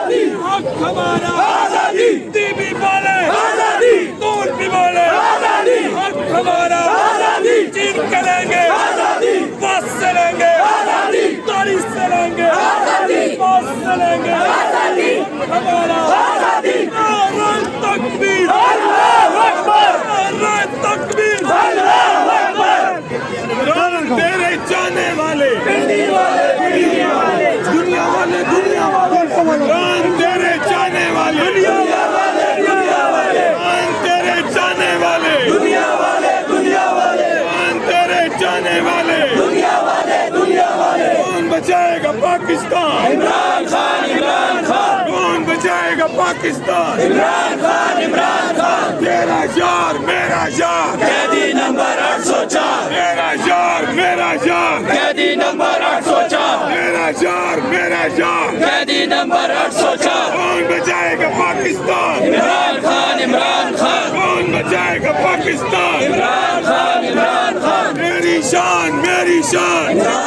حق ہمارا دی بھی بولے دور بھی بولے حق ہمارا چین کریں گے بس چلیں گے تاریخ چلیں گے بس چلیں گے ہمارا نعرہ تکبیر نعرہ تکبیر تیرے جانے والے دنیا والے تیرے جانے والے تیرے جانے والے تیرے جانے والے کون بچائے گا پاکستان عمران خان کون بچائے گا پاکستان عمران خان تیرا یار میرا یار قیدی نمبر 804 میرا یار میرا یار قیدی نمبر 804 میرا یار میرا یار قیدی نمبر 804 کون بچائے گا پاکستان عمران خان کون بچائے گا پاکستان عمران خان میری شان